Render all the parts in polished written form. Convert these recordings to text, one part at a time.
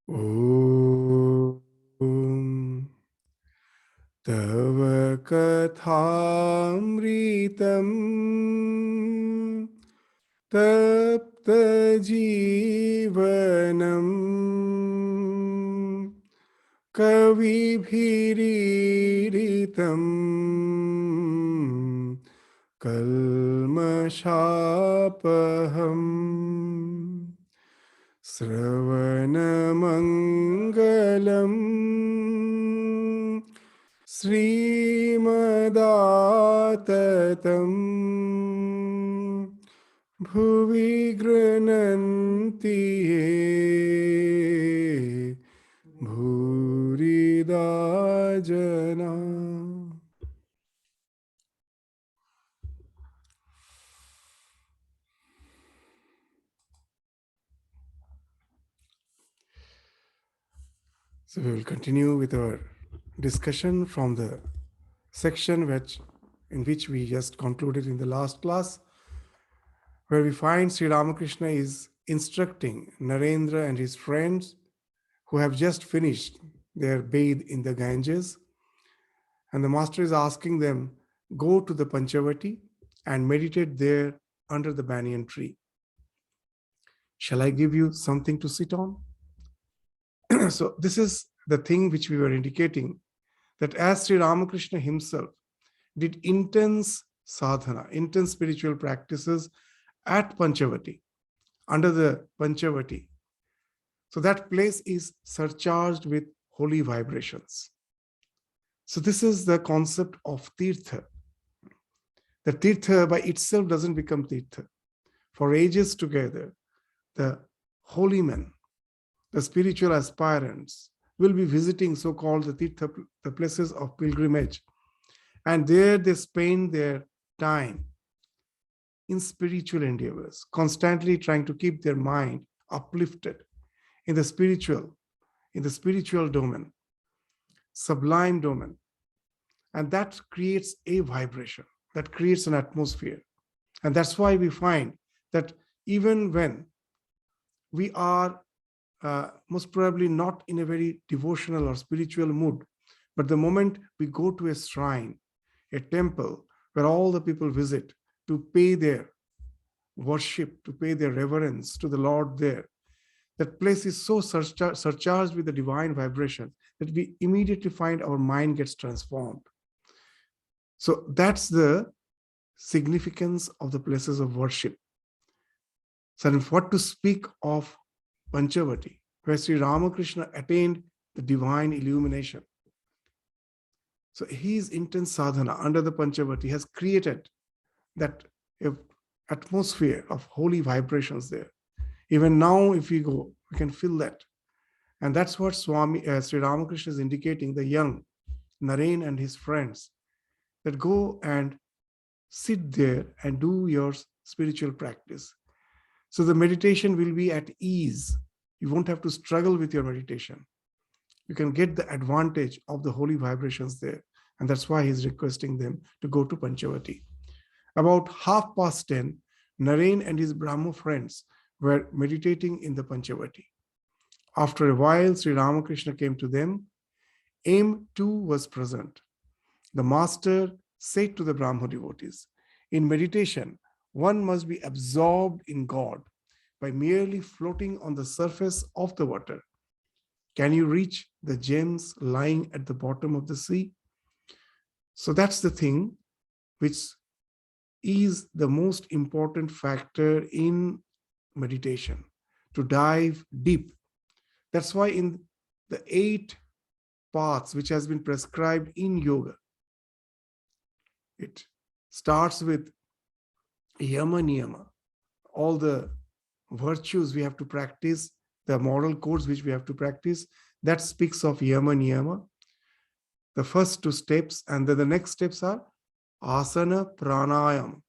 Om Tava Kathamritam Tapta Jeevanam Kavibhiritam Kalmashapaham Sravanamangalam Srimadatam Bhuvi Grananti Ye Bhurida Jana. So we will continue with our discussion from the section in which we just concluded in the last class, where we find Sri Ramakrishna is instructing Narendra and his friends who have just finished their bathe in the Ganges. And the master is asking them, go to the Panchavati and meditate there under the banyan tree. Shall I give you something to sit on? So this is the thing which we were indicating, that as Sri Ramakrishna himself did intense sadhana, intense spiritual practices at Panchavati, under the Panchavati. So that place is surcharged with holy vibrations. So this is the concept of Tirtha. The Tirtha by itself doesn't become Tirtha. For ages together, the holy men, the spiritual aspirants, will be visiting so-called the Tirtha, the places of pilgrimage. And there they spend their time in spiritual endeavors, constantly trying to keep their mind uplifted in the spiritual domain, sublime domain. And that creates a vibration, that creates an atmosphere. And that's why we find that even when we are most probably not in a very devotional or spiritual mood, but the moment we go to a shrine, a temple, where all the people visit to pay their worship, to pay their reverence to the Lord there, that place is so surcharged with the divine vibration that we immediately find our mind gets transformed. So that's the significance of the places of worship. So what to speak of Panchavati, where Sri Ramakrishna attained the divine illumination. So his intense sadhana under the Panchavati has created that atmosphere of holy vibrations there. Even now, if we go, we can feel that. And that's what Swami, Sri Ramakrishna is indicating, the young Naren and his friends, that go and sit there and do your spiritual practice. So the meditation will be at ease. You won't have to struggle with your meditation. You can get the advantage of the holy vibrations there. And that's why he's requesting them to go to Panchavati. About 10:30, Naren and his Brahmo friends were meditating in the Panchavati. After a while, Sri Ramakrishna came to them. Aim too was present. The master said to the Brahmo devotees, in meditation, one must be absorbed in God by merely floating on the surface of the water. Can you reach the gems lying at the bottom of the sea? So that's the thing which is the most important factor in meditation, to dive deep. That's why in the 8 paths which has been prescribed in yoga, it starts with yama niyama, all the virtues we have to practice, the moral codes which we have to practice. That speaks of yama niyama, the first 2 steps, and then the next steps are asana pranayama.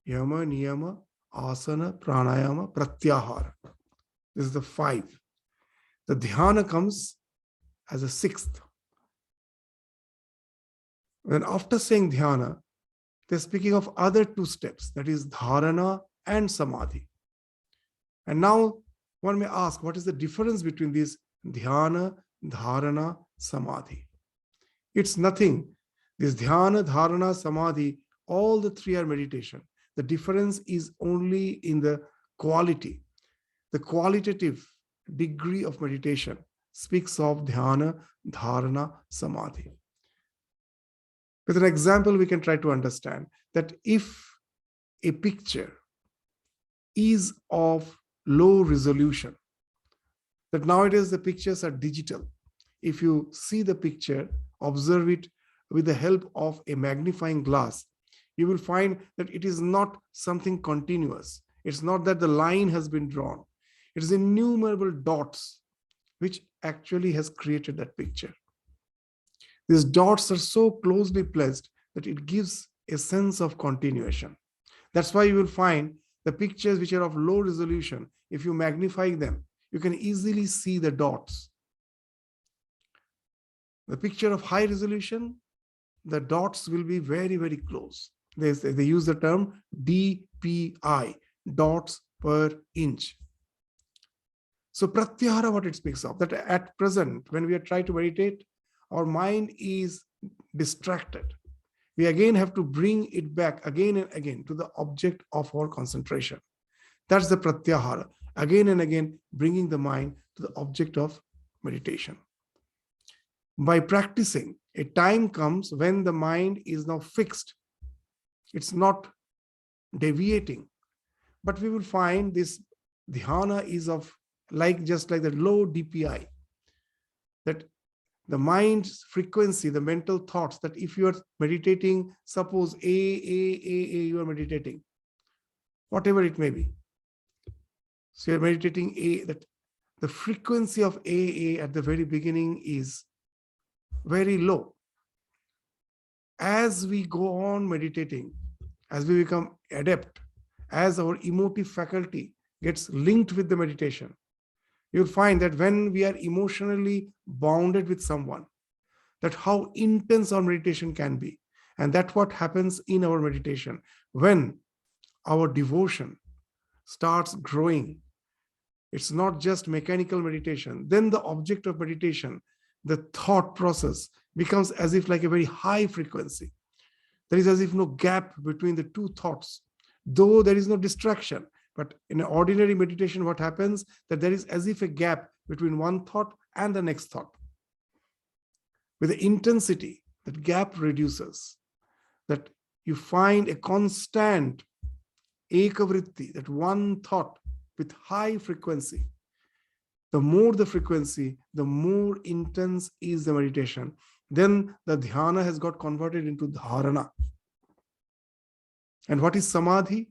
Yama niyama, asana pranayama pratyahara. This is the 5. The dhyana comes as a 6th. Then after saying dhyana, they're speaking of other 2 steps, that is dharana and samadhi. And now one may ask, what is the difference between these dhyana, dharana, samadhi. It's nothing. This dhyana, dharana, samadhi, all the three are meditation. The difference is only in the quality. The qualitative degree of meditation speaks of dhyana, dharana, samadhi. With an example, we can try to understand that if a picture is of low resolution, that nowadays the pictures are digital. If you see the picture, observe it with the help of a magnifying glass, you will find that it is not something continuous. It's not that the line has been drawn. It is innumerable dots which actually has created that picture. These dots are so closely placed that it gives a sense of continuation. That's why you will find the pictures which are of low resolution, if you magnify them, you can easily see the dots. The picture of high resolution, the dots will be very, very close. They use the term DPI, dots per inch. So pratyahara, what it speaks of, that at present, when we are trying to meditate, our mind is distracted. We again have to bring it back again and again to the object of our concentration. That's the pratyahara, again and again bringing the mind to the object of meditation. By practicing, a time comes when the mind is now fixed. It's not deviating, but we will find this dhyana is of just like the low DPI, that the mind's frequency, the mental thoughts, that if you are meditating, suppose A, you are meditating, whatever it may be. So you're meditating A, that the frequency of A at the very beginning is very low. As we go on meditating, as we become adept, as our emotive faculty gets linked with the meditation, you'll find that when we are emotionally bounded with someone, that how intense our meditation can be. And that's what happens in our meditation. When our devotion starts growing, it's not just mechanical meditation. Then the object of meditation, the thought process, becomes as if like a very high frequency. There is as if no gap between the two thoughts, though there is no distraction. But in an ordinary meditation, what happens? That there is as if a gap between one thought and the next thought. With the intensity, that gap reduces. That you find a constant ekavritti, that one thought with high frequency. The more the frequency, the more intense is the meditation. Then the dhyana has got converted into dharana. And what is samadhi?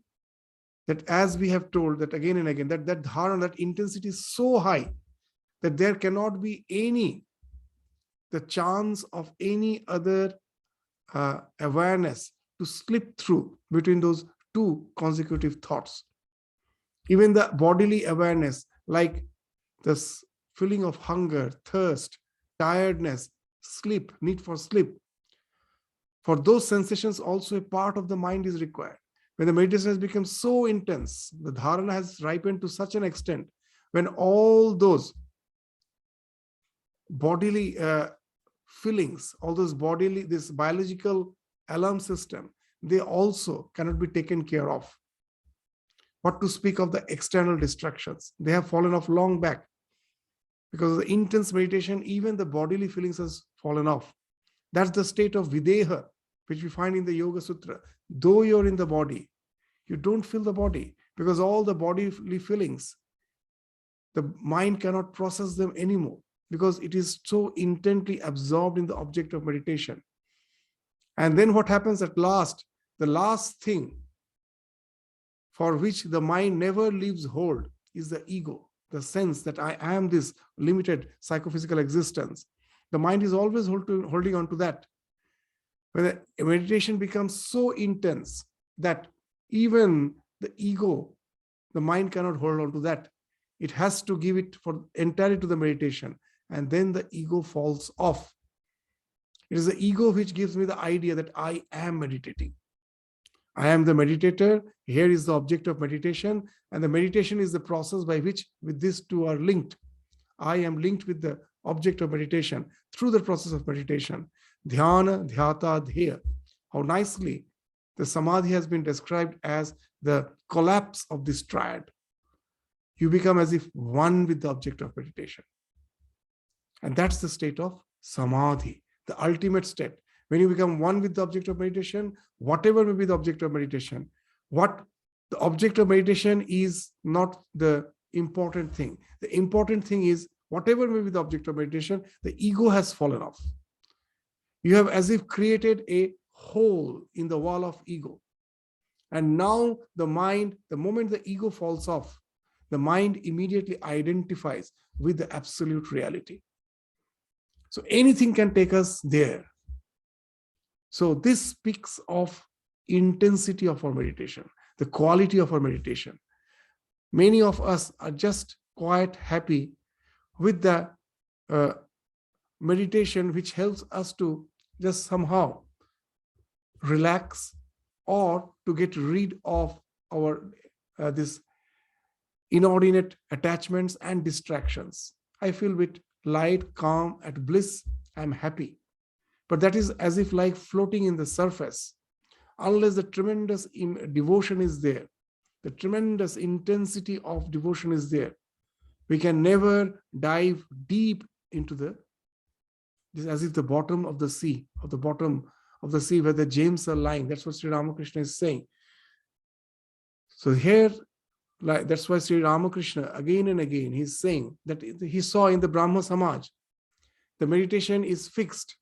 That as we have told that again and again, that dharana, that intensity is so high that there cannot be the chance of any other awareness to slip through between those two consecutive thoughts. Even the bodily awareness, like this feeling of hunger, thirst, tiredness, sleep, need for sleep. For those sensations, also a part of the mind is required. When the meditation has become so intense, the dharana has ripened to such an extent, when all those bodily feelings, all those bodily, this biological alarm system, they also cannot be taken care of. What to speak of the external distractions? They have fallen off long back. Because of the intense meditation, even the bodily feelings has fallen off. That's the state of videha, which we find in the Yoga Sutra. Though you're in the body, you don't feel the body, because all the bodily feelings, the mind cannot process them anymore, because it is so intently absorbed in the object of meditation. And then what happens at last? The last thing for which the mind never leaves hold is the ego, the sense that I am this limited psychophysical existence. The mind is always holding on to that. When the meditation becomes so intense that even the ego, the mind cannot hold on to that. It has to give it for entirely to the meditation, and then the ego falls off. It is the ego which gives me the idea that I am meditating. I am the meditator. Here is the object of meditation, and the meditation is the process by which with these two are linked. I am linked with the object of meditation through the process of meditation. Dhyana, dhyata, dheya. How nicely the samadhi has been described as the collapse of this triad. You become as if one with the object of meditation. And that's the state of samadhi, the ultimate state. When you become one with the object of meditation, whatever may be the object of meditation, what the object of meditation is not the important thing. The important thing is whatever may be the object of meditation, the ego has fallen off. You have as if created a hole in the wall of ego. And now the mind, the moment the ego falls off, the mind immediately identifies with the absolute reality. So anything can take us there. So this speaks of intensity of our meditation, the quality of our meditation. Many of us are just quite happy with the meditation which helps us to just somehow relax or to get rid of our this inordinate attachments and distractions. I feel with light, calm, at bliss, I'm happy. But that is as if like floating in the surface. Unless the tremendous devotion is there, the tremendous intensity of devotion is there, we can never dive deep into this is as if the bottom of the sea, or the bottom of the sea where the gems are lying. That's what Sri Ramakrishna is saying. So here, like that's why Sri Ramakrishna again and again he's saying that he saw in the Brahma Samaj, the meditation is fixed.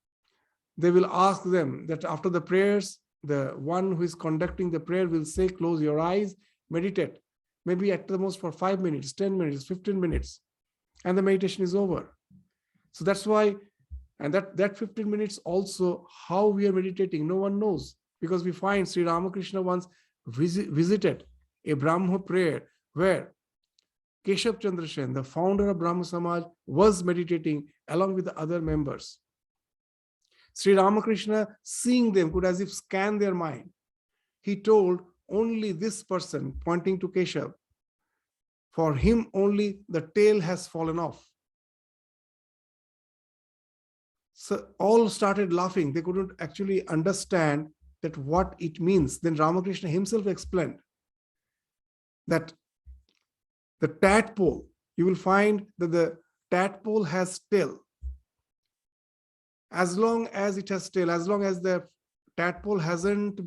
They will ask them that after the prayers, the one who is conducting the prayer will say, close your eyes, meditate, maybe at the most for 5 minutes, 10 minutes, 15 minutes, and the meditation is over. So that's why, and that 15 minutes also, how we are meditating, no one knows, because we find Sri Ramakrishna once visited a Brahma prayer where Keshav Chandra Sen, the founder of Brahma Samaj, was meditating along with the other members. Sri Ramakrishna, seeing them, could as if scan their mind. He told only this person, pointing to Keshav, for him only the tail has fallen off. So all started laughing. They couldn't actually understand that what it means. Then Ramakrishna himself explained that the tadpole, you will find that the tadpole has tail. As long as it has tail, as long as the tadpole hasn't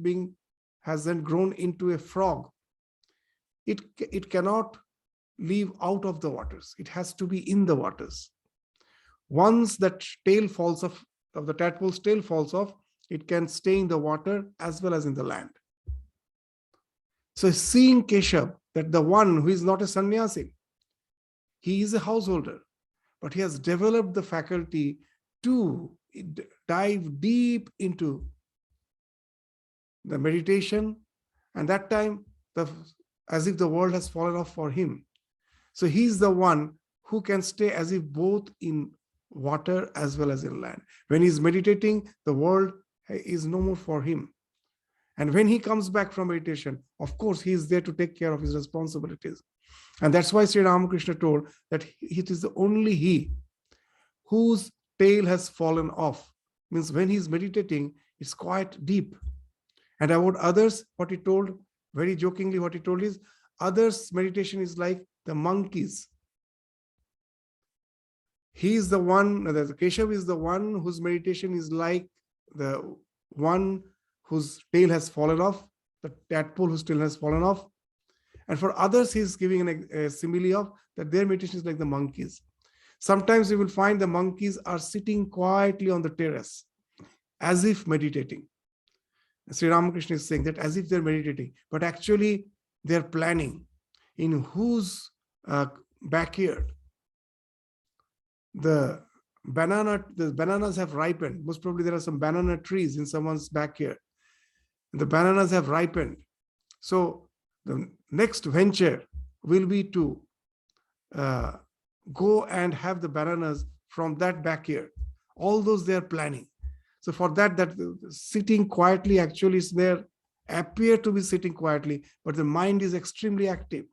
grown into a frog, it cannot live out of the waters. It has to be in the waters. Once that tail falls off, of the tadpole's tail falls off, it can stay in the water as well as in the land. So seeing Keshav, that the one who is not a sannyasi, he is a householder, but he has developed the faculty to dive deep into the meditation, and that time as if the world has fallen off for him. So he's the one who can stay as if both in water as well as in land. When he's meditating, the world is no more for him. And when he comes back from meditation, of course, he is there to take care of his responsibilities. And that's why Sri Ramakrishna told that it is only he whose tail has fallen off. Means when he's meditating, it's quite deep. And about others, what he told, very jokingly, what he told is, others' meditation is like the monkeys. He is the one, the Keshav is the one whose meditation is like the one whose tail has fallen off, the tadpole whose tail has fallen off. And for others, he's giving a simile of that their meditation is like the monkeys. Sometimes you will find the monkeys are sitting quietly on the terrace, as if meditating. Sri Ramakrishna is saying that as if they're meditating, but actually they're planning in whose backyard the bananas have ripened. Most probably there are some banana trees in someone's backyard. The bananas have ripened. So the next venture will be to go and have the bananas from that backyard. All those they are planning. So for that sitting quietly actually is there, appear to be sitting quietly, but the mind is extremely active.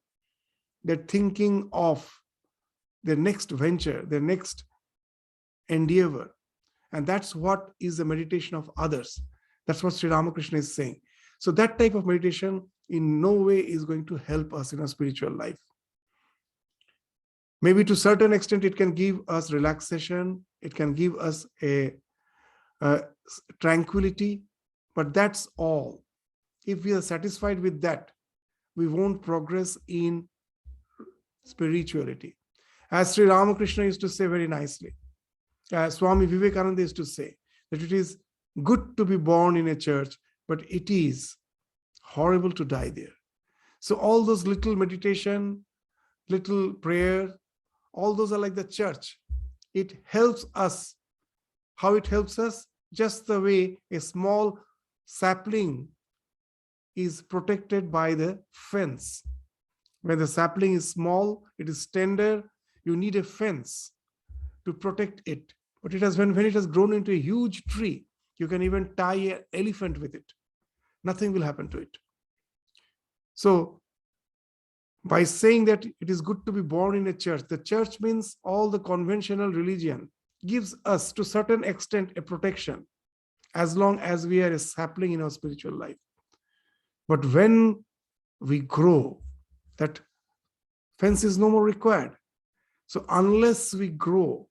They're thinking of their next venture, their next endeavor. And that's what is the meditation of others. That's what Sri Ramakrishna is saying. So that type of meditation in no way is going to help us in our spiritual life. Maybe to a certain extent, it can give us relaxation, it can give us a tranquility, but that's all. If we are satisfied with that, we won't progress in spirituality. As Sri Ramakrishna used to say very nicely, Swami Vivekananda used to say that it is good to be born in a church, but it is horrible to die there. So all those little meditation, little prayer, all those are like the church. It helps us. How it helps us? Just the way a small sapling is protected by the fence. When the sapling is small, it is tender, you need a fence to protect it. But it has when it has grown into a huge tree, you can even tie an elephant with it. Nothing will happen to it. So by saying that it is good to be born in a church, the church means all the conventional religion gives us to a certain extent a protection as long as we are a sapling in our spiritual life. But when we grow, that fence is no more required. So unless we grow,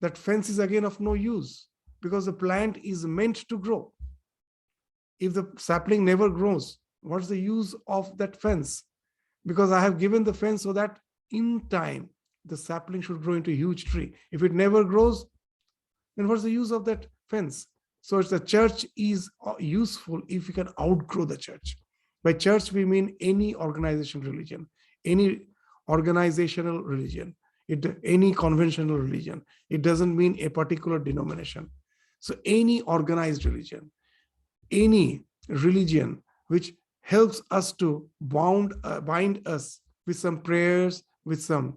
that fence is again of no use, because the plant is meant to grow. If the sapling never grows, what's the use of that fence? Because I have given the fence so that in time, the sapling should grow into a huge tree. If it never grows, then what's the use of that fence? So the church is useful if we can outgrow the church. By church, we mean any organization religion, any organizational religion, any conventional religion. It doesn't mean a particular denomination. So any organized religion, any religion which helps us to bind us with some prayers, with some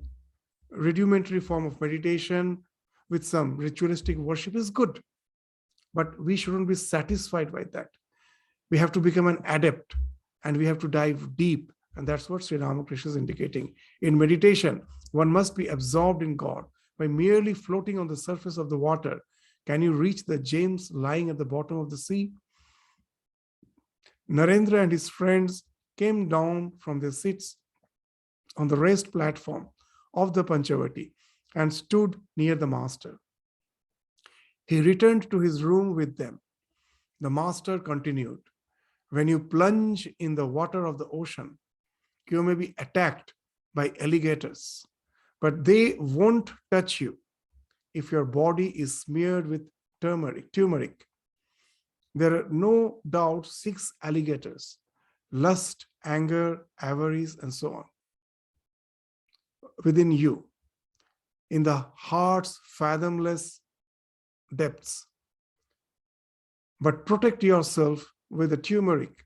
rudimentary form of meditation, with some ritualistic worship is good. But we shouldn't be satisfied by that. We have to become an adept and we have to dive deep. And that's what Sri Ramakrishna is indicating. In meditation, one must be absorbed in God. By merely floating on the surface of the water, can you reach the gems lying at the bottom of the sea? Narendra and his friends came down from their seats on the raised platform of the Panchavati and stood near the master. He returned to his room with them. The master continued, when you plunge in the water of the ocean, you may be attacked by alligators, but they won't touch you if your body is smeared with turmeric. There are no doubt 6 alligators: lust, anger, avarice, and so on, within you, in the heart's fathomless depths. But protect yourself with the turmeric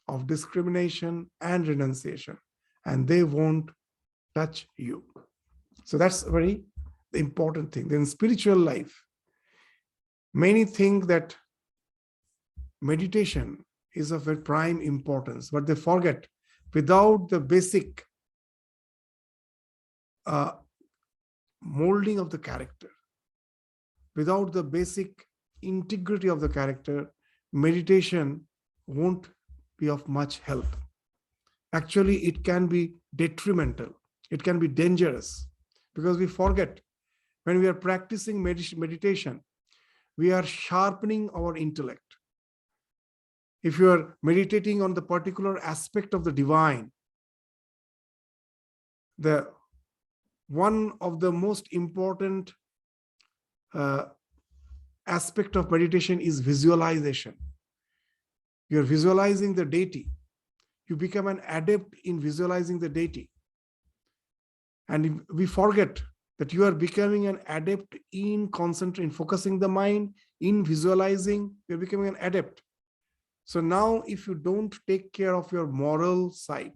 of discrimination and renunciation, and they won't touch you. So that's a very important thing. In spiritual life, many think that meditation is of a prime importance, but they forget without the basic molding of the character, without the basic integrity of the character, meditation won't be of much help. Actually, it can be detrimental. It can be dangerous, because we forget when we are practicing meditation, we are sharpening our intellect. If you are meditating on the particular aspect of the divine, one of the most important aspect of meditation is visualization. You're visualizing the deity. You become an adept in visualizing the deity. And we forget that you are becoming an adept in concentrating, focusing the mind, in visualizing, you're becoming an adept. So now if you don't take care of your moral side,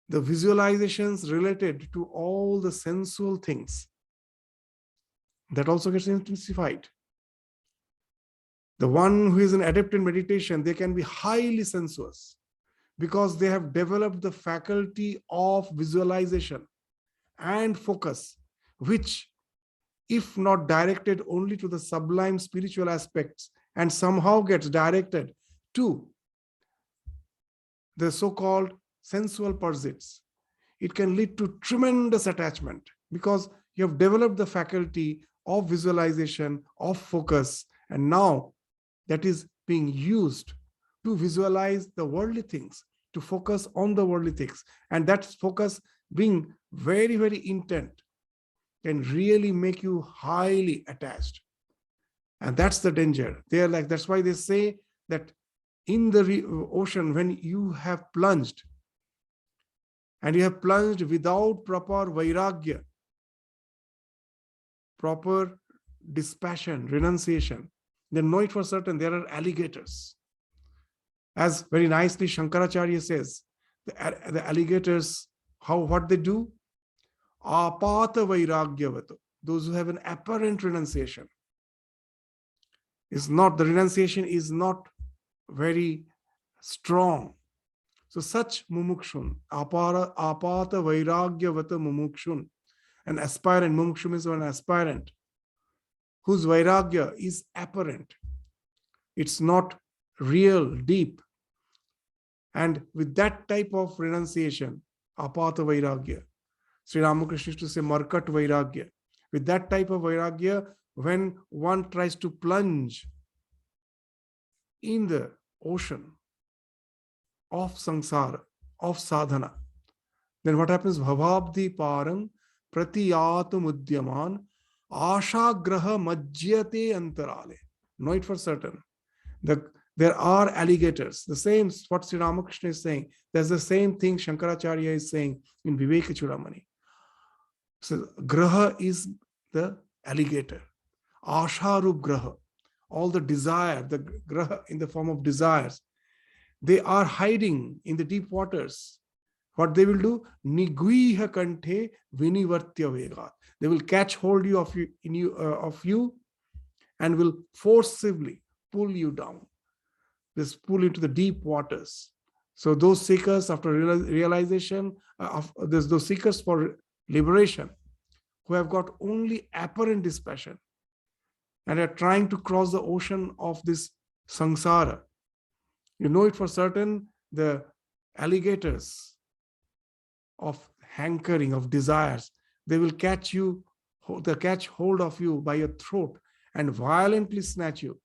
the visualizations related to all the sensual things, that also gets intensified. The one who is an adept in meditation, they can be highly sensuous. because they have developed the faculty of visualization and focus, which, if not directed only to the sublime spiritual aspects and somehow gets directed to the so-called sensual pursuits, it can lead to tremendous attachment, because you have developed the faculty of visualization, of focus, and now that is being used to visualize the worldly things, to focus on the worldly things. And that focus being very, very intent can really make you highly attached. And that's the danger. That's why they say that in the ocean, when you have plunged, and you have plunged without proper vairagya, proper dispassion, renunciation, then know it for certain there are alligators. As very nicely Shankaracharya says, the alligators, what they do? Apata vairagyavato. Those who have an apparent renunciation. The renunciation is not very strong. So such mumukshun, apata vairagyavata mumukshun, an aspirant, mumukshu means an aspirant, whose vairagya is apparent. It's not real, deep. And with that type of renunciation, apata vairagya, Sri Ramakrishna used to say markat vairagya. With that type of vairagya, when one tries to plunge in the ocean of samsara, of sadhana, then what happens? Bhavabdi parang pratiyatum udyaman ashagraha majyate antarale. Know it for certain. There are alligators. The same, what Sri Ramakrishna is saying. There's the same thing Shankaracharya is saying in Viveka Chudamani. So graha is the alligator. Asharup graha. All the desire, the graha in the form of desires, they are hiding in the deep waters. What they will do? Niguiha kanthe vinivartya vegat. They will catch hold of you and will forcibly pull you down. This pull into the deep waters. So those seekers after realization, those seekers for liberation, who have got only apparent dispassion and are trying to cross the ocean of this samsara, you know it for certain, the alligators of hankering, of desires, they will catch hold of you by your throat and violently snatch you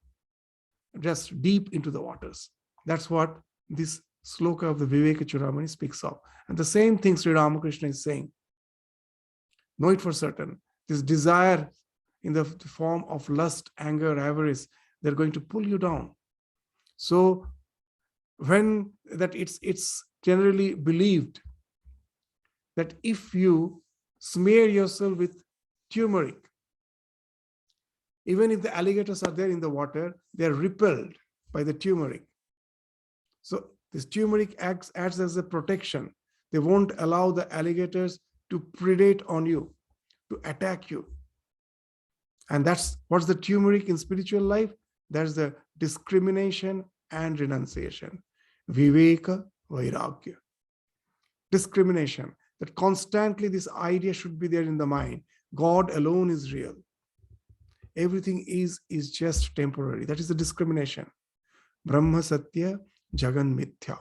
just deep into the waters. That's what this sloka of the Viveka Chudamani speaks of. And the same thing Sri Ramakrishna is saying. Know it for certain. This desire in the form of lust, anger, avarice, they're going to pull you down. So when that it's generally believed that if you smear yourself with turmeric, even if the alligators are there in the water, they're repelled by the turmeric. So this turmeric acts as a protection. They won't allow the alligators to predate on you, to attack you. And what's the turmeric in spiritual life? That's the discrimination and renunciation. Viveka vairagya. Discrimination. That constantly this idea should be there in the mind. God alone is real. Everything is just temporary. That is the discrimination. Brahma Satya Jagan Mithya.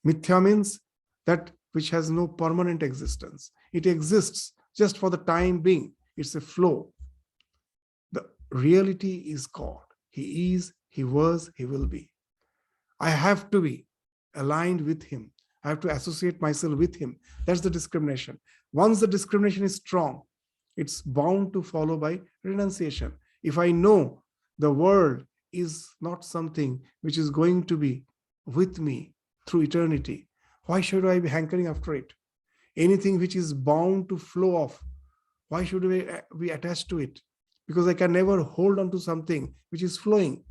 Mithya means that which has no permanent existence. It exists just for the time being. It's a flow. The reality is God. He is, He was, He will be. I have to be aligned with Him. I have to associate myself with Him. That's the discrimination. Once the discrimination is strong, it's bound to follow by renunciation. If I know the world is not something which is going to be with me through eternity, why should I be hankering after it? Anything which is bound to flow off, why should we be attached to it? Because I can never hold on to something which is flowing.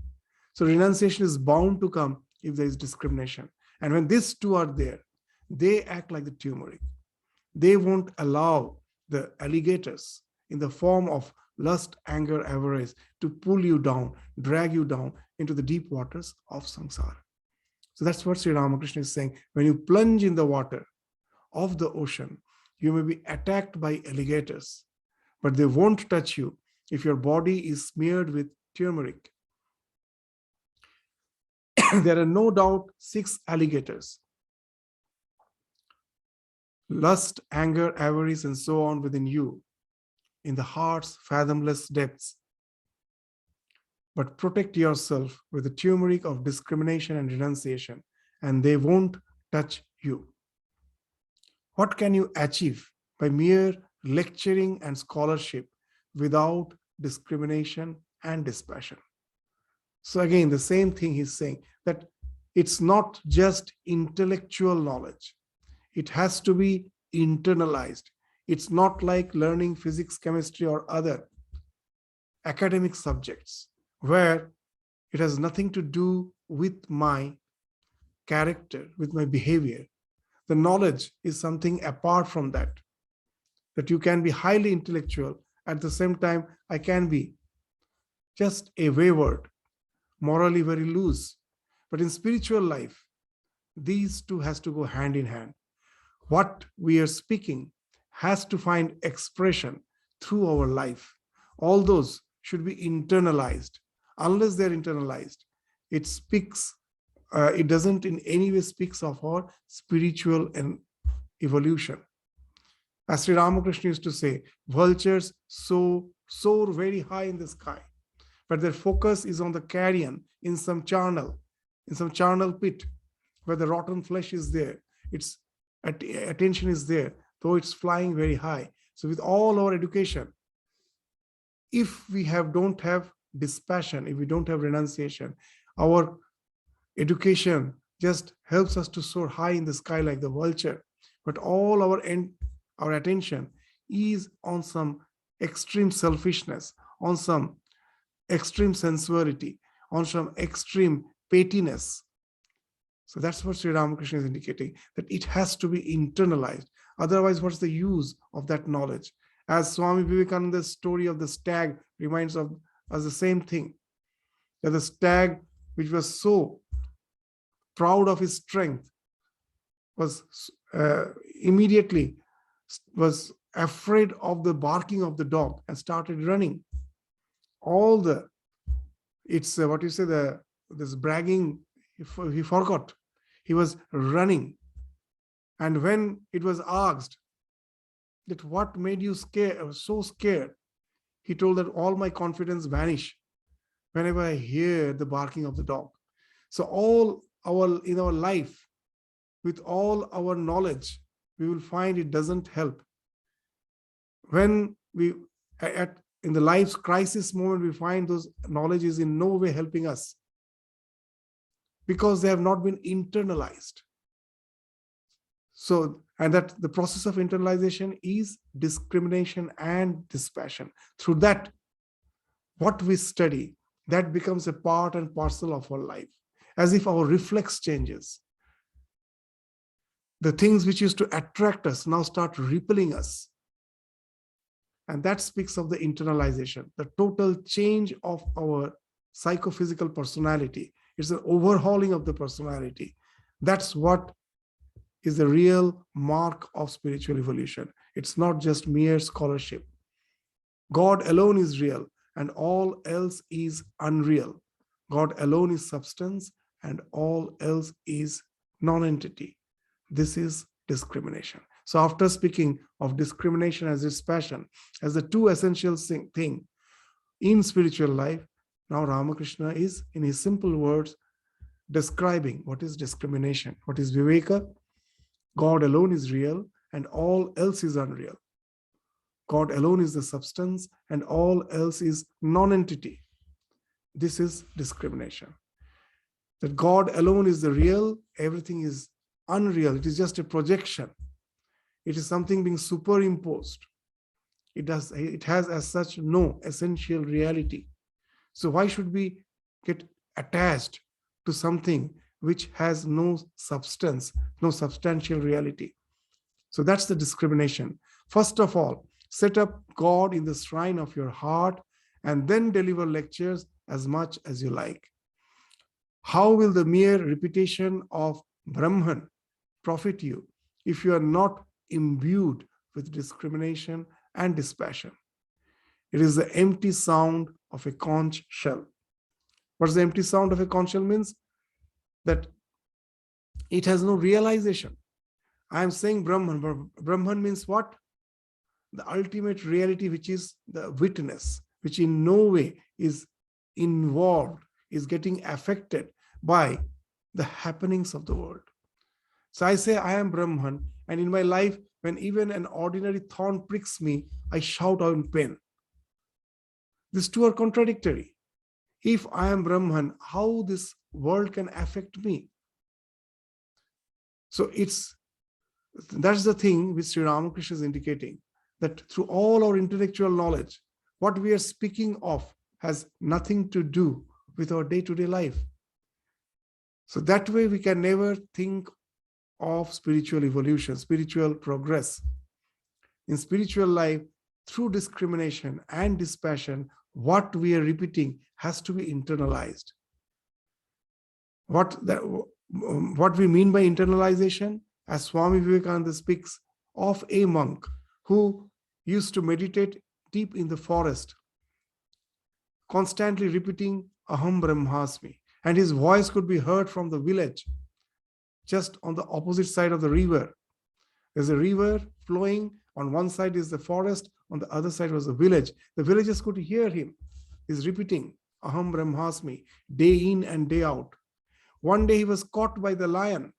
So renunciation is bound to come if there is discrimination. And when these two are there, they act like the turmeric. They won't allow the alligators in the form of lust, anger, avarice to pull you down, drag you down into the deep waters of samsara. So that's what Sri Ramakrishna is saying. When you plunge in the water of the ocean, you may be attacked by alligators, but they won't touch you if your body is smeared with turmeric. There are no doubt 6 alligators: lust, anger, avarice, and so on within you, in the heart's fathomless depths. But protect yourself with the turmeric of discrimination and renunciation, and they won't touch you. What can you achieve by mere lecturing and scholarship without discrimination and dispassion? So again, the same thing he's saying, that it's not just intellectual knowledge. It has to be internalized. It's not like learning physics, chemistry, or other academic subjects where it has nothing to do with my character, with my behavior. The knowledge is something apart from that, that you can be highly intellectual. At the same time, I can be just a wayward, morally very loose. But in spiritual life, these two has to go hand in hand. What we are speaking has to find expression through our life. All those should be internalized. Unless they're internalized, it speaks, it doesn't in any way speaks of our spiritual and evolution. As Sri Ramakrishna used to say, vultures soar very high in the sky, but their focus is on the carrion in some charnel pit where the rotten flesh is there. Its attention is there, though it's flying very high. So with all our education, if we don't have dispassion, if we don't have renunciation, our education just helps us to soar high in the sky like the vulture. But all our attention is on some extreme selfishness, on some extreme sensuality, on some extreme pettiness. So that's what Sri Ramakrishna is indicating, that it has to be internalized. Otherwise, what's the use of that knowledge? As Swami Vivekananda's story of the stag reminds us the same thing, that the stag, which was so proud of his strength, was immediately was afraid of the barking of the dog and started running. This bragging, he forgot. He was running. And when it was asked that what made you so scared, he told that all my confidence vanish whenever I hear the barking of the dog. So in our life, with all our knowledge, we will find it doesn't help. When in the life's crisis moment, we find those knowledge is in no way helping us because they have not been internalized. So, and that the process of internalization is discrimination and dispassion. Through that, what we study, that becomes a part and parcel of our life, as if our reflex changes. The things which used to attract us now start repelling us. And that speaks of the internalization, the total change of our psychophysical personality. It's an overhauling of the personality. That's what is the real mark of spiritual evolution. It's not just mere scholarship. God alone is real and all else is unreal. God alone is substance and all else is non-entity. This is discrimination. So after speaking of discrimination as its passion, as the two essential thing in spiritual life, now Ramakrishna is, in his simple words, describing what is discrimination, what is Viveka. God alone is real and all else is unreal. God alone is the substance and all else is non-entity. This is discrimination. That God alone is the real, everything is unreal. It is just a projection. It is something being superimposed. It has as such no essential reality. So why should we get attached to something which has no substance, no substantial reality? So that's the discrimination. First of all, set up God in the shrine of your heart and then deliver lectures as much as you like. How will the mere repetition of Brahman profit you if you are not imbued with discrimination and dispassion? It is the empty sound of a conch shell. What's the empty sound of a conch shell means? That it has no realization. I am saying Brahman, but Brahman means what? The ultimate reality, which is the witness, which in no way is involved, is getting affected by the happenings of the world. So I say I am Brahman, and in my life, when even an ordinary thorn pricks me, I shout out in pain. These two are contradictory. If I am Brahman, how this world can affect me? So that's the thing which Sri Ramakrishna is indicating, that through all our intellectual knowledge, what we are speaking of has nothing to do with our day-to-day life. So that way we can never think of spiritual evolution, spiritual progress. In spiritual life, through discrimination and dispassion, what we are repeating has to be internalized. What we mean by internalization, as Swami Vivekananda speaks of a monk who used to meditate deep in the forest, constantly repeating Aham Brahmasmi, and his voice could be heard from the village just on the opposite side of the river. There's a river flowing, on one side is the forest, on the other side was the village. The villagers could hear him. He's repeating Aham Brahmasmi day in and day out. One day he was caught by the lion,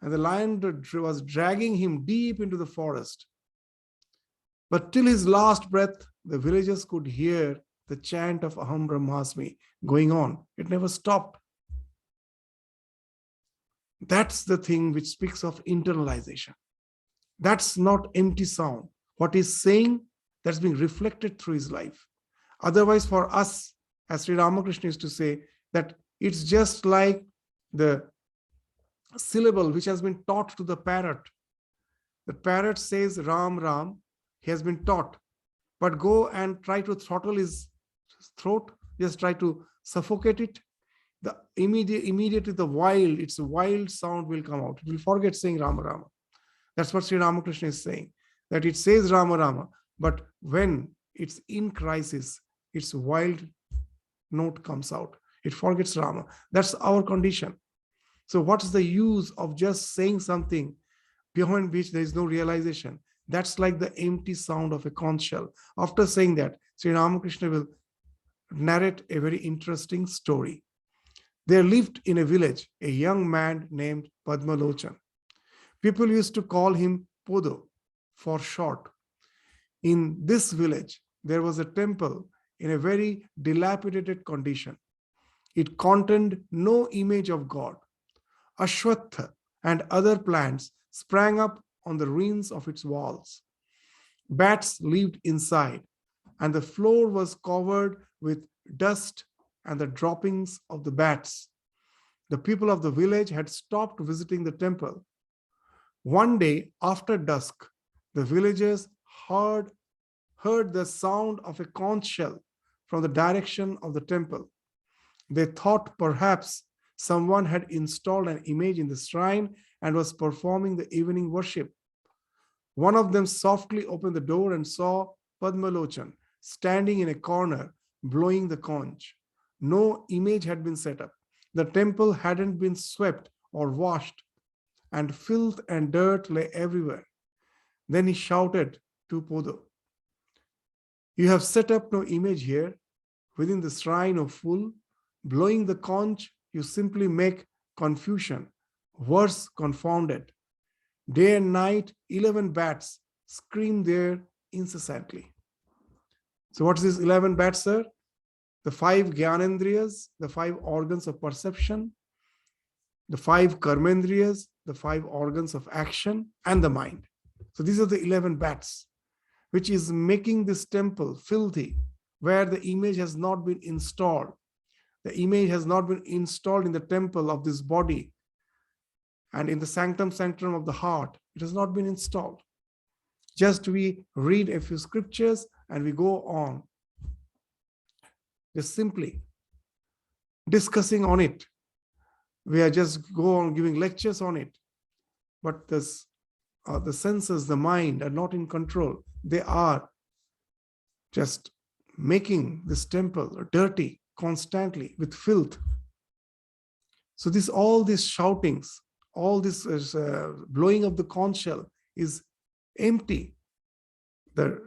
and the lion was dragging him deep into the forest. But till his last breath, the villagers could hear the chant of Aham Brahmasmi going on. It never stopped. That's the thing which speaks of internalization. That's not empty sound. What he's saying, that's being reflected through his life. Otherwise, for us, as Sri Ramakrishna used to say, that it's just like the syllable which has been taught to the parrot. The parrot says Ram, Ram. He has been taught. But go and try to throttle his throat, just try to suffocate it. The immediately its wild sound will come out. It will forget saying Rama, Rama. That's what Sri Ramakrishna is saying, that it says Rama, Rama, but when it's in crisis, its wild note comes out. It forgets Rama. That's our condition. So what's the use of just saying something behind which there is no realization? That's like the empty sound of a conch shell. After saying that, Sri Ramakrishna will narrate a very interesting story. There lived in a village a young man named Padmalochan. People used to call him Podo for short. In this village, there was a temple in a very dilapidated condition. It contained no image of God. Ashwatha and other plants sprang up on the ruins of its walls. Bats lived inside, and the floor was covered with dust and the droppings of the bats. The people of the village had stopped visiting the temple. One day after dusk, the villagers heard the sound of a conch shell from the direction of the temple. They thought perhaps someone had installed an image in the shrine and was performing the evening worship. One of them softly opened the door and saw Padmalochan standing in a corner, blowing the conch. No image had been set up. The temple hadn't been swept or washed, and filth and dirt lay everywhere. Then he shouted to Podo, "You have set up no image here within the shrine, O fool. Blowing the conch, you simply make confusion, worse confounded. Day and night, 11 bats scream there incessantly." So what is this 11 bats, sir? The 5 Gyanendriyas, the 5 organs of perception, the 5 Karmendriyas, the 5 organs of action, and the mind. So these are the 11 bats, which is making this temple filthy, where the image has not been installed. The image has not been installed in the temple of this body, and in the sanctum sanctorum of the heart, it has not been installed. Just we read a few scriptures and we go on, just simply discussing on it. We are just go on giving lectures on it. But the senses, the mind are not in control. They are just making this temple dirty constantly with filth. So all these shoutings, all this blowing of the conch shell is empty. The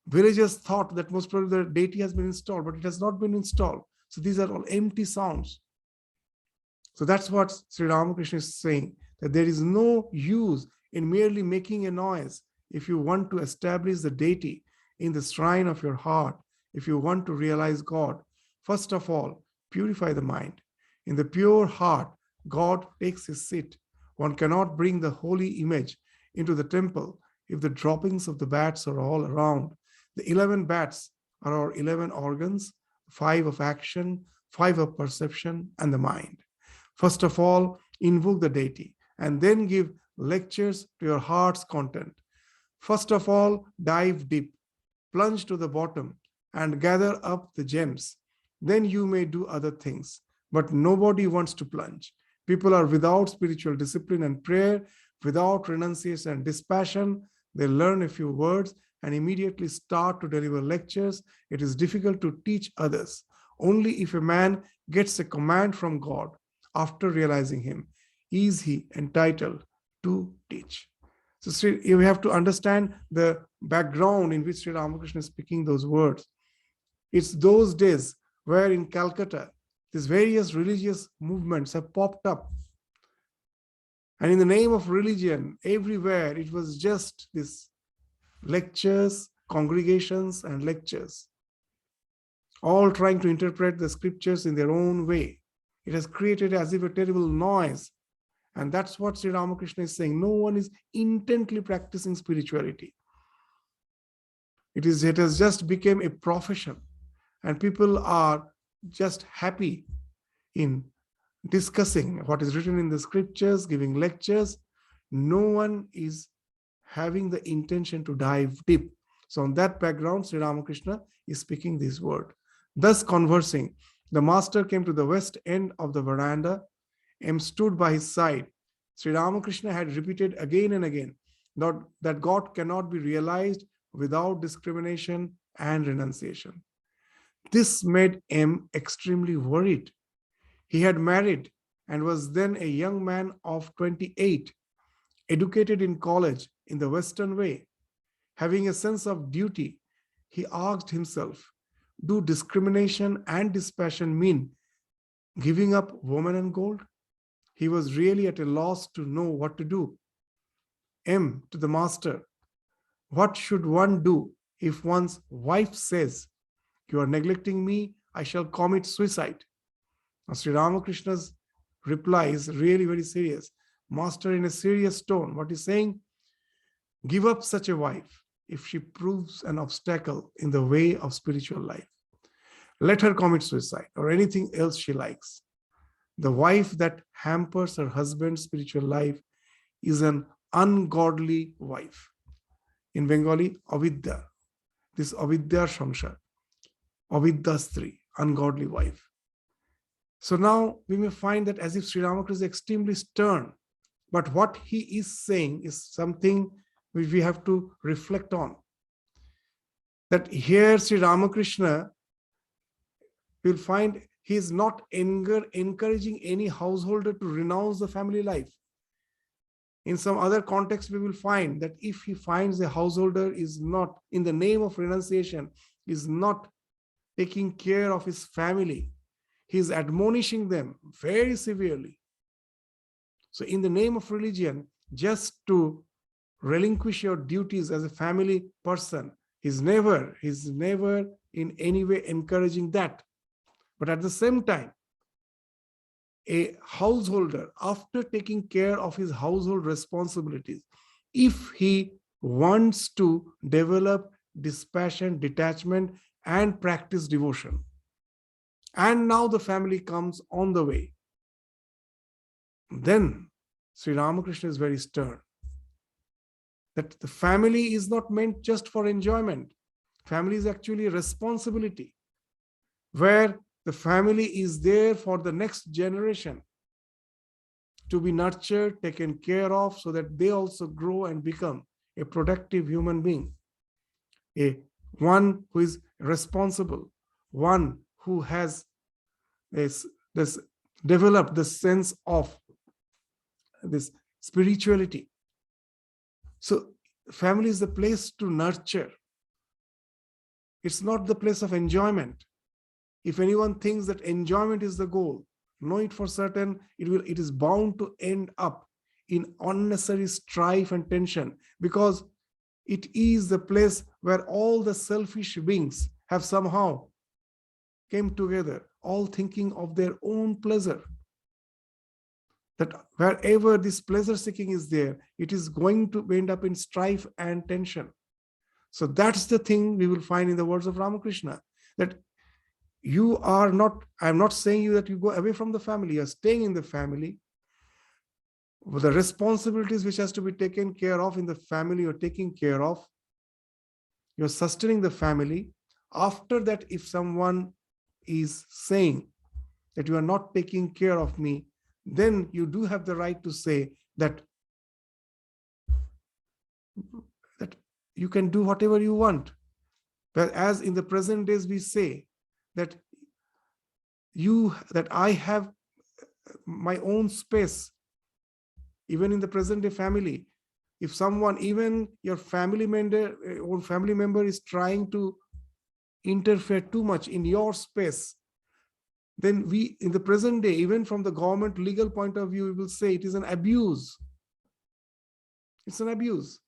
villagers thought that most probably the deity has been installed, but it has not been installed. So these are all empty sounds. So that's what Sri Ramakrishna is saying, that there is no use in merely making a noise if you want to establish the deity in the shrine of your heart, if you want to realize God. First of all, purify the mind. In the pure heart, God takes his seat. One cannot bring the holy image into the temple if the droppings of the bats are all around. The 11 bats are our 11 organs, 5 of action, 5 of perception, and the mind. First of all, invoke the deity and then give lectures to your heart's content. First of all, dive deep, plunge to the bottom, and gather up the gems. Then you may do other things. But nobody wants to plunge. People are without spiritual discipline and prayer, without renunciation and dispassion. They learn a few words and immediately start to deliver lectures. It is difficult to teach others. Only if a man gets a command from God after realizing him is he entitled to teach. So you have to understand the background in which Sri Ramakrishna is speaking those words. It's those days where in Calcutta, these various religious movements have popped up. And in the name of religion, everywhere, it was just this lectures, congregations, and lectures, all trying to interpret the scriptures in their own way. It has created as if a terrible noise. And that's what Sri Ramakrishna is saying. No one is intently practicing spirituality. It has just become a profession. And people are just happy in discussing what is written in the scriptures, giving lectures. No one is having the intention to dive deep. So on that background, Sri Ramakrishna is speaking this word. Thus conversing, the master came to the west end of the veranda and stood by his side. Sri Ramakrishna had repeated again and again that God cannot be realized without discrimination and renunciation. This made M extremely worried. He had married and was then a young man of 28, educated in college in the Western way. Having a sense of duty, he asked himself, do discrimination and dispassion mean giving up woman and gold? He was really at a loss to know what to do. M to the master, what should one do if one's wife says, you are neglecting me, I shall commit suicide? Now, Sri Ramakrishna's reply is really very serious. Master, in a serious tone, what he's saying, give up such a wife if she proves an obstacle in the way of spiritual life. Let her commit suicide or anything else she likes. The wife that hampers her husband's spiritual life is an ungodly wife. In Bengali, avidya. This avidya samsar. Avidya stri, ungodly wife. So now we may find that as if Sri Ramakrishna is extremely stern, but what he is saying is something which we have to reflect on. That here Sri Ramakrishna, we'll find he is not encouraging any householder to renounce the family life. In some other context, we will find that if he finds a householder is not, in the name of renunciation, is not taking care of his family, he is admonishing them very severely. So in the name of religion, just to relinquish your duties as a family person, he's never in any way encouraging that. But at the same time, a householder, after taking care of his household responsibilities, if he wants to develop dispassion, detachment, and practice devotion, and now the family comes on the way, then Sri Ramakrishna is very stern. That the family is not meant just for enjoyment. Family is actually a responsibility, where the family is there for the next generation. to be nurtured, taken care of, so that they also grow and become a productive human being, one who is responsible, one who has this developed the sense of this spirituality. So family is the place to nurture. It's not the place of enjoyment. If anyone thinks that enjoyment is the goal, know it for certain, it is bound to end up in unnecessary strife and tension, because it is the place where all the selfish beings have somehow came together, all thinking of their own pleasure. That wherever this pleasure seeking is there, it is going to end up in strife and tension. So that's the thing we will find in the words of Ramakrishna, that you are not, I'm not saying you that you go away from the family, you're staying in the family. The responsibilities which has to be taken care of in the family, you're taking care of. You're sustaining the family. After that, if someone is saying that you are not taking care of me, then you do have the right to say that you can do whatever you want. But as in the present days we say that I have my own space, even in the present day family. If someone, even your family member is trying to interfere too much in your space, then we, in the present day, even from the government legal point of view, we will say it is an abuse. It's an abuse.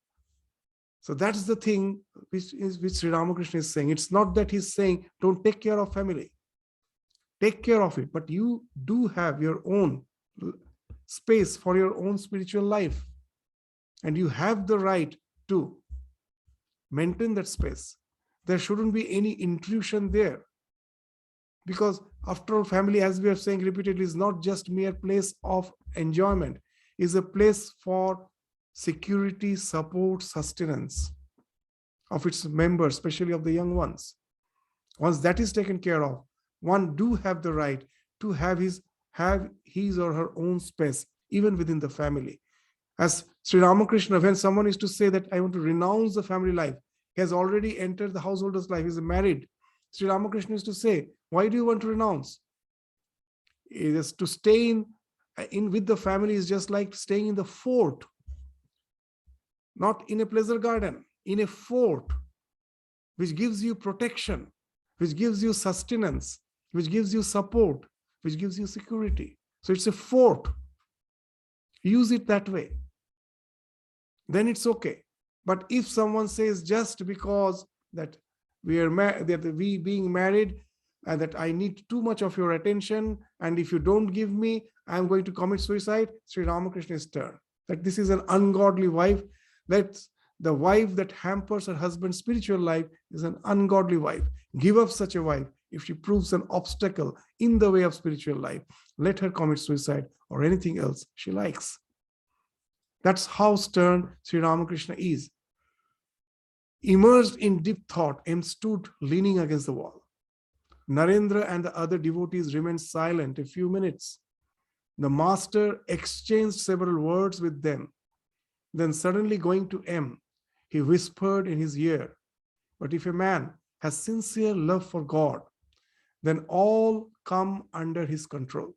So that's the thing which Sri Ramakrishna is saying. It's not that he's saying don't take care of family. Take care of it, but you do have your own space for your own spiritual life. And you have the right to maintain that space. There shouldn't be any intrusion there. Because after all, family, as we are saying repeatedly, is not just mere place of enjoyment. It's a place for security, support, sustenance of its members, especially of the young ones. Once that is taken care of, one do have the right to have his or her own space, even within the family. As Sri Ramakrishna, when someone is to say that I want to renounce the family life, he has already entered the householder's life, he is married. Sri Ramakrishna is to say, why do you want to renounce? It is to stay in with the family is just like staying in the fort. Not in a pleasure garden, in a fort, which gives you protection, which gives you sustenance, which gives you support, which gives you security. So it's a fort. Use it that way. Then it's okay. But if someone says just because that we being married and that I need too much of your attention, and if you don't give me, I'm going to commit suicide, Sri Ramakrishna's turn. That this is an ungodly wife. That the wife that hampers her husband's spiritual life is an ungodly wife. Give up such a wife if she proves an obstacle in the way of spiritual life. Let her commit suicide or anything else she likes. That's how stern Sri Ramakrishna is. Immersed in deep thought, M stood leaning against the wall. Narendra and the other devotees remained silent a few minutes. The master exchanged several words with them. Then suddenly going to M, he whispered in his ear, but if a man has sincere love for God, then all come under his control.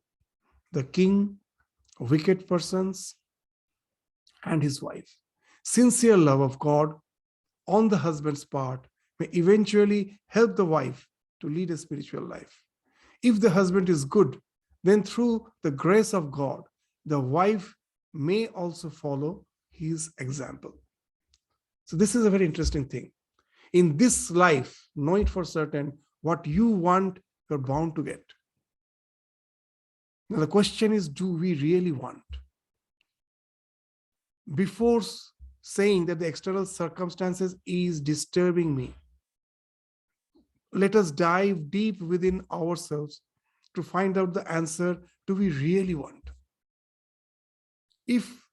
The king, wicked persons, and his wife. Sincere love of God on the husband's part may eventually help the wife to lead a spiritual life. If the husband is good, then through the grace of God, the wife may also follow his example. So this is a very interesting thing. In this life, know it for certain, what you want, you're bound to get. Now the question is, do we really want? Before saying that the external circumstances is disturbing me, let us dive deep within ourselves to find out the answer. Do we really want? If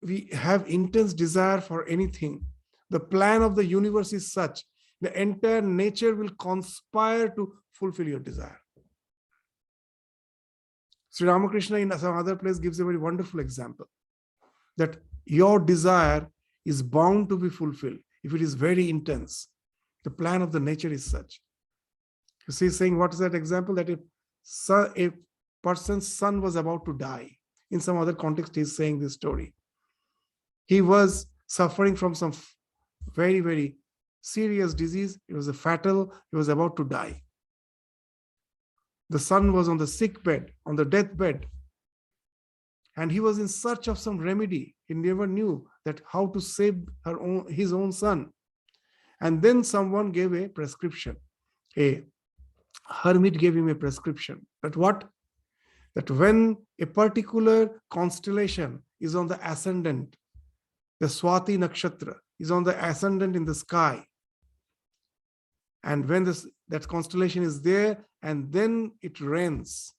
we have intense desire for anything, the plan of the universe is such, the entire nature will conspire to fulfill your desire. Sri Ramakrishna in some other place gives a very wonderful example that your desire is bound to be fulfilled if it is very intense. The plan of the nature is such. You see, saying what is that example? That a person's son was about to die. In some other context, he's saying this story. He was suffering from some very, very serious disease. It was a fatal. He was about to die. The son was on the sick bed, on the deathbed. And he was in search of some remedy. He never knew that how to save his own son. And then someone gave a prescription. A hermit gave him a prescription. That what? That when a particular constellation is on the ascendant, the Swati Nakshatra is on the ascendant in the sky, and when that constellation is there, and then it rains.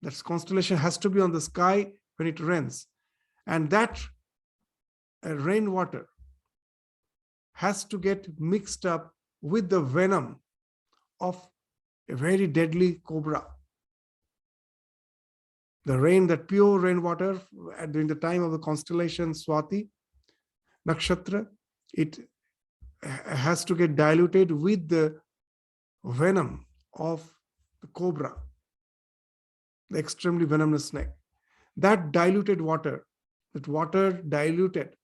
That constellation has to be on the sky when it rains. And that rainwater has to get mixed up with the venom of a very deadly cobra. The rain, that pure rainwater during the time of the constellation Swati Nakshatra, it has to get diluted with the venom of the cobra, the extremely venomous snake. That diluted water, that water diluted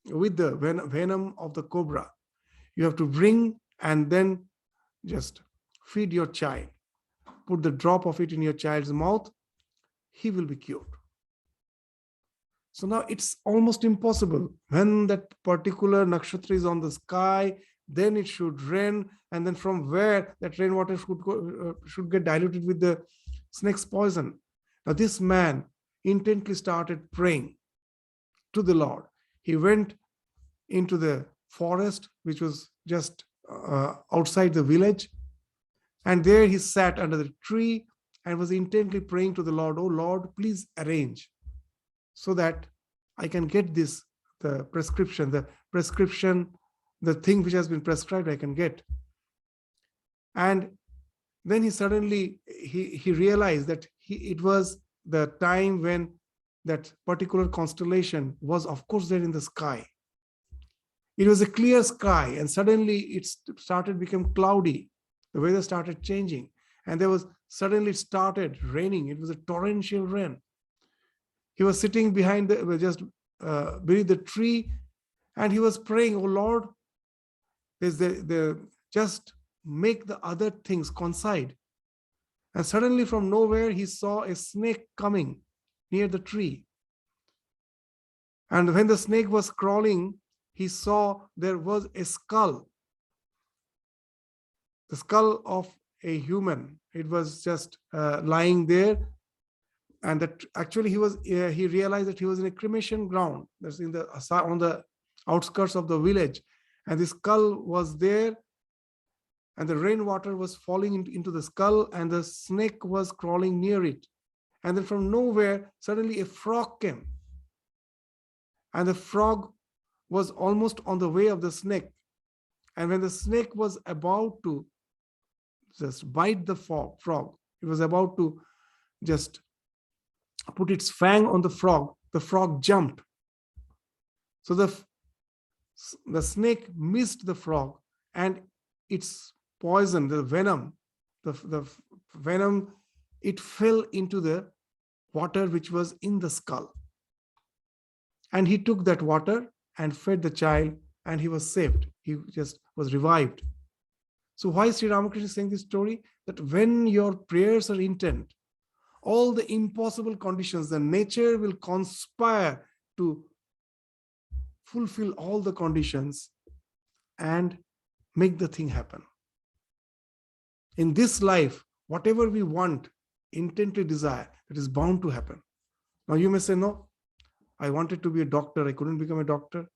with the venom of the cobra, you have to bring and then just feed your child. Put the drop of it in your child's mouth, he will be cured. So now it's almost impossible. When that particular nakshatra is on the sky, then it should rain, and then from where that rainwater should get diluted with the snake's poison. Now this man intently started praying to the Lord. He went into the forest, which was just outside the village, and there he sat under the tree and was intently praying to the Lord, "Oh Lord, please arrange so that I can get this, the prescription, the thing which has been prescribed, I can get." And then he suddenly, he realized that it was the time when that particular constellation was, of course, there in the sky. It was a clear sky, and suddenly it started become cloudy. The weather started changing, and suddenly it started raining. It was a torrential rain. He was sitting beneath the tree, and he was praying, "Oh Lord, just make the other things coincide." And suddenly from nowhere, he saw a snake coming near the tree. And when the snake was crawling, he saw there was a skull, the skull of a human. It was just lying there. And that actually he realized that he was in a cremation ground that's on the outskirts of the village. And the skull was there, and the rainwater was falling into the skull, and the snake was crawling near it. And then from nowhere, suddenly a frog came. And the frog was almost on the way of the snake. And when the snake was about to just bite the frog, it was about to just put its fang on the frog jumped. So the snake missed the frog, and its poison, the venom, it fell into the water which was in the skull. And he took that water and fed the child, and he was saved. He just was revived. So why Sri Ramakrishna is saying this story? That when your prayers are intent, all the impossible conditions, the nature will conspire to fulfill all the conditions and make the thing happen. In this life, whatever we want, intently desire, it is bound to happen. Now you may say, "No, I wanted to be a doctor, I couldn't become a doctor."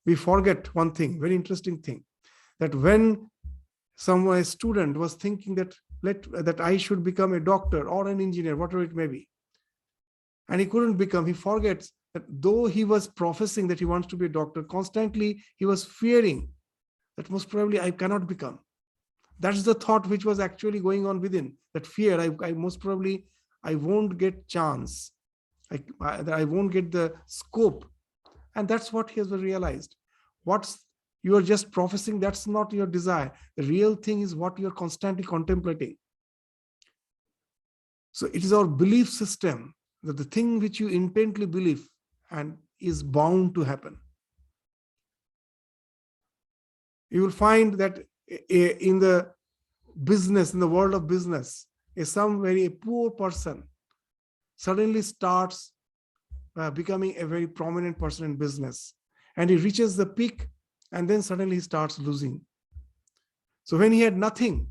We forget one thing, very interesting thing, that when a student was thinking that I should become a doctor or an engineer, whatever it may be, and he couldn't become, he forgets that though he was professing that he wants to be a doctor, constantly he was fearing that most probably I cannot become. That's the thought which was actually going on within. That fear, I most probably, I won't get chance. I won't get the scope. And that's what he has realized. What's you are just professing, that's not your desire. The real thing is what you're constantly contemplating. So it is our belief system that the thing which you intently believe and is bound to happen. You will find that in the business, in the world of business, some very poor person suddenly starts becoming a very prominent person in business, and he reaches the peak, and then suddenly he starts losing. So when he had nothing,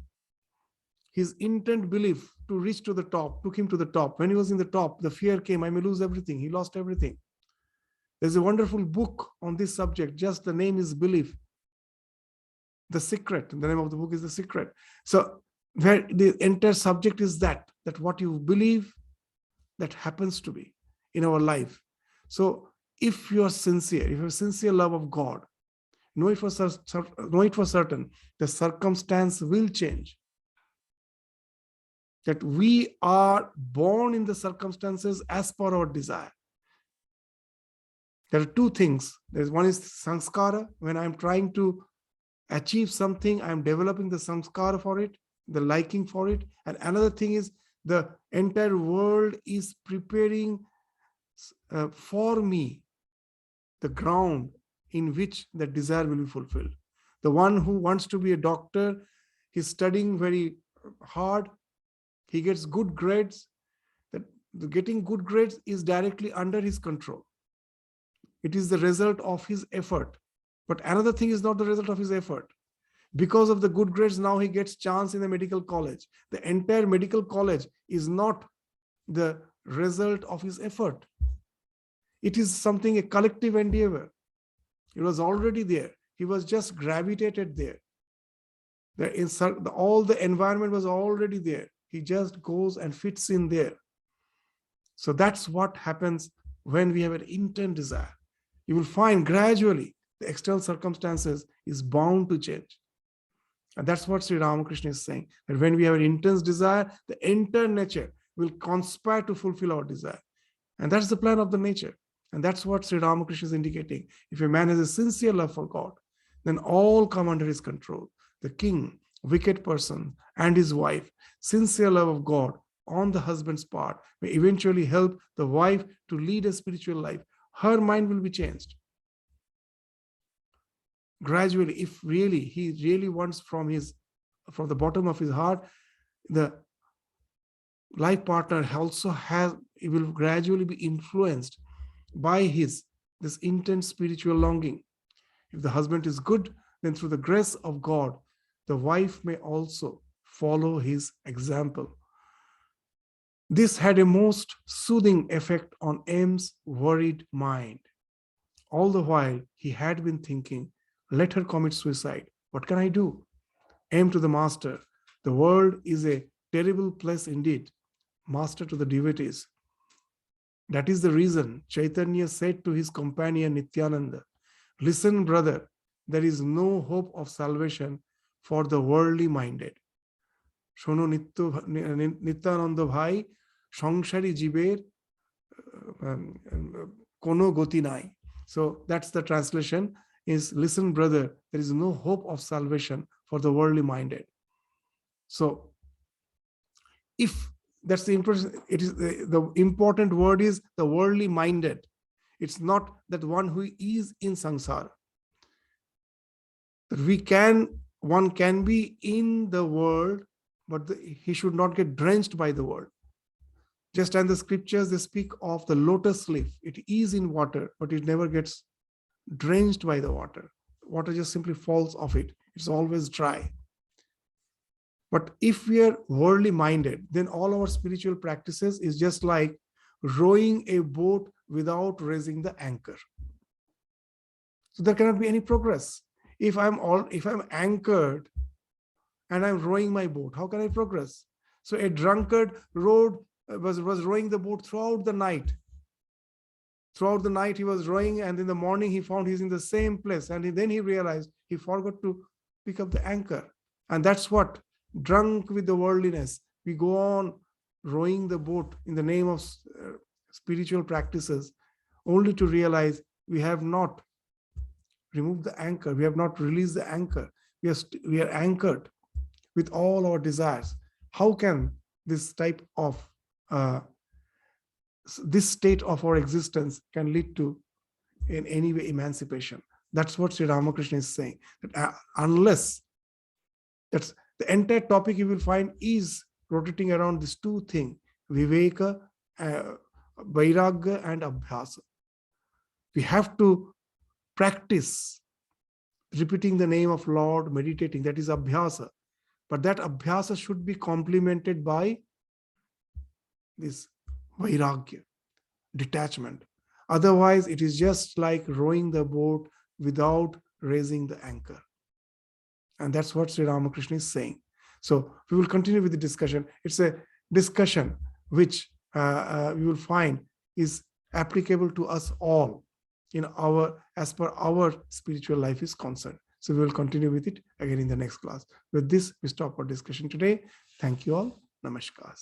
his intent belief to reach to the top took him to the top. When he was in the top, the fear came, I may lose everything. He lost everything. There's a wonderful book on this subject, just the name is Belief. The Secret, the name of the book is The Secret. So where the entire subject is that what you believe, that happens to be in our life. So if you are sincere, if you have a sincere love of God, know it for certain, the circumstance will change. That we are born in the circumstances as per our desire. There are two things. There's one is sanskara. When I'm trying to achieve something, I'm developing the samskara for it, the liking for it. And another thing is the entire world is preparing for me the ground in which the desire will be fulfilled. The one who wants to be a doctor, he's studying very hard, he gets good grades. That getting good grades is directly under his control. It is the result of his effort. But another thing is not the result of his effort. Because of the good grades, now he gets chance in the medical college. The entire medical college is not the result of his effort. It is something, a collective endeavor. It was already there. He was just gravitated there. All the environment was already there. He just goes and fits in there. So that's what happens when we have an intent desire. You will find gradually the external circumstances is bound to change. And that's what Sri Ramakrishna is saying, that when we have an intense desire, the entire nature will conspire to fulfill our desire. And that's the plan of the nature. And that's what Sri Ramakrishna is indicating. If a man has a sincere love for God, then all come under his control. The king, wicked person, and his wife, sincere love of God on the husband's part may eventually help the wife to lead a spiritual life. Her mind will be changed. Gradually, if really he really wants from the bottom of his heart, the life partner also he will gradually be influenced by this intense spiritual longing. If the husband is good, then through the grace of God, the wife may also follow his example. This had a most soothing effect on M's worried mind. All the while, he had been thinking, let her commit suicide. What can I do? M to the master, the world is a terrible place indeed. Master to the devotees. That is the reason Chaitanya said to his companion Nityananda, listen, brother, there is no hope of salvation for the worldly minded. Shono Nityananda bhai, সংসারী জীবের কোনো গতি নাই. So that's the translation is, listen, brother, there is no hope of salvation for the worldly minded. So if that's the important, it is the important word is the worldly minded. It's not that one who is in samsara. That one can be in the world, but he should not get drenched by the world. Just as the scriptures, they speak of the lotus leaf. It is in water, but it never gets drenched by the water. Water just simply falls off it. It's always dry. But if we are worldly minded, then all our spiritual practices is just like rowing a boat without raising the anchor. So there cannot be any progress. If I'm anchored and I'm rowing my boat, how can I progress? So a drunkard was rowing the boat throughout the night. Throughout the night he was rowing, and in the morning he found he's in the same place, and then he realized he forgot to pick up the anchor. And that's what, drunk with the worldliness, we go on rowing the boat in the name of spiritual practices, only to realize we have not removed the anchor, we have not released the anchor. We are anchored with all our desires. How can this type of this state of our existence can lead to in any way emancipation? That's what Sri Ramakrishna is saying, that unless, that's the entire topic you will find is rotating around these two things, viveka, vairagya and abhyasa. We have to practice repeating the name of Lord, meditating, that is abhyasa. But that abhyasa should be complemented by this vairagya, detachment. Otherwise, it is just like rowing the boat without raising the anchor. And that's what Sri Ramakrishna is saying. So we will continue with the discussion. It's a discussion which we will find is applicable to us all in our, as per our spiritual life is concerned. So we will continue with it again in the next class. With this, we stop our discussion today. Thank you all. Namaskar.